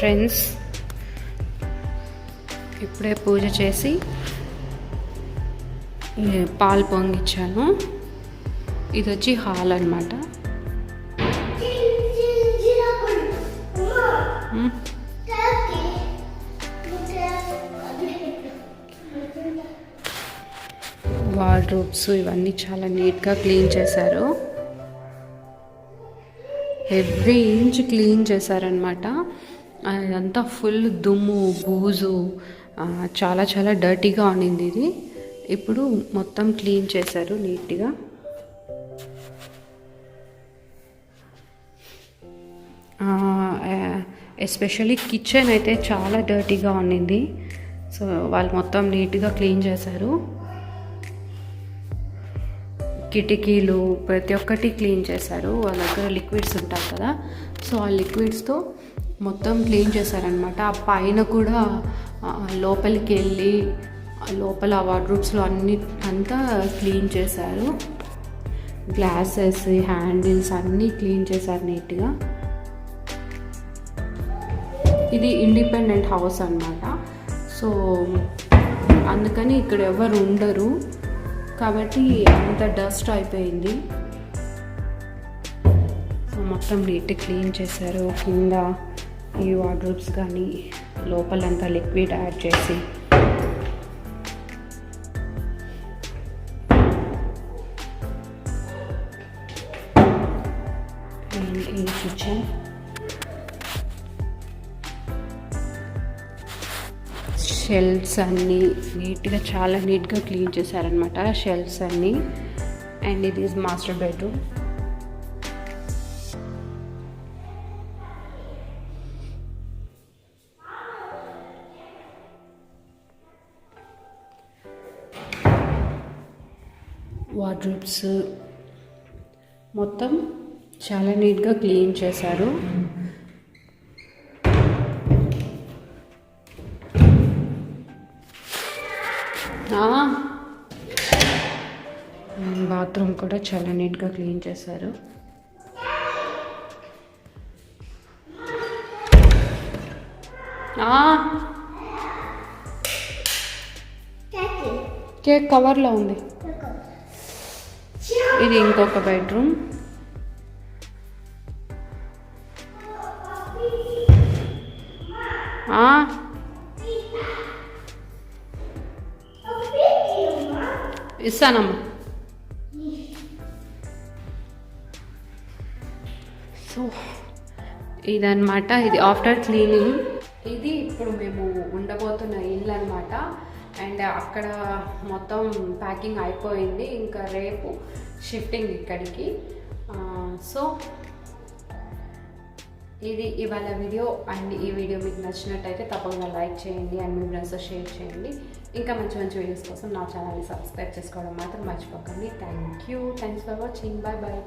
Entrance. ఇప్పుడే పూజ చేసి పాలు పొంగిచ్చాను. ఇది వచ్చి హాల్ అన్నమాట. వార్డ్రోబ్స్ ఇవన్నీ చాలా నీట్గా క్లీన్ చేశారు. ఎవ్రీ ఇంచ్ క్లీన్ చేశారనమాట. అదంతా ఫుల్ దుమ్ము బూజు చాలా చాలా డర్టీగా ఉండింది. ఇది ఇప్పుడు మొత్తం క్లీన్ చేశారు నీట్గా. ఎస్పెషల్లీ కిచెన్ అయితే చాలా డర్టీగా ఉండింది. సో వాళ్ళు మొత్తం నీట్గా క్లీన్ చేశారు. కిటికీలు ప్రతి ఒక్కటి క్లీన్ చేశారు. వాళ్ళ దగ్గర లిక్విడ్స్ ఉంటాయి కదా, సో ఆ లిక్విడ్స్తో మొత్తం క్లీన్ చేశారనమాట. ఆ పైన కూడా లోపలికి వెళ్ళి లోపల వార్డ్రోబ్స్లో అంతా క్లీన్ చేశారు. గ్లాసెస్, హ్యాండిల్స్ అన్నీ క్లీన్ చేశారు నీట్గా. ఇది ఇండిపెండెంట్ హౌస్ అన్నమాట. సో అందుకని ఇక్కడ ఎవరు ఉండరు కాబట్టి అంత డస్ట్ అయిపోయింది. సో మొత్తం నీట్గా క్లీన్ చేశారు. కింద ఈ వార్డ్రోబ్స్ కానీ లోపలంతా లిక్విడ్ యాడ్ చేసి ఈ కిచెన్ షెల్ఫ్స్ అన్నీ నీట్గా చాలా నీట్గా క్లీన్ చేశారనమాట. షెల్ఫ్స్ అన్నీ. అండ్ ఇది మాస్టర్ బెడ్రూమ్. వార్డ్రోబ్స్ మొత్తం చాలా నీట్గా క్లీన్ చేశారు. బాత్రూమ్ కూడా చాలా నీట్గా క్లీన్ చేశారు. కేక్ కవర్లో ఉంది. ఇది ఇంకొక బెడ్రూమ్. ఇస్తానమ్మా. సో ఇదన్నమాట. ఇది ఆఫ్టర్ క్లీనింగ్. ఇది ఇప్పుడు మేము ఉండబోతున్న ఇల్లు అనమాట. అండ్ అక్కడ మొత్తం ప్యాకింగ్ అయిపోయింది. ఇంకా రేపు షిఫ్టింగ్ ఇక్కడికి. సో ఇది ఇవాళ వీడియో. అండ్ ఈ వీడియో మీకు నచ్చినట్టయితే తప్పకుండా లైక్ చేయండి అండ్ మీ ఫ్రెండ్స్తో షేర్ చేయండి. ఇంకా మంచి మంచి వీడియోస్ కోసం నా ఛానల్ని సబ్స్క్రైబ్ చేసుకోవడం మాత్రం మర్చిపోకండి. Thanks for watching. Bye bye.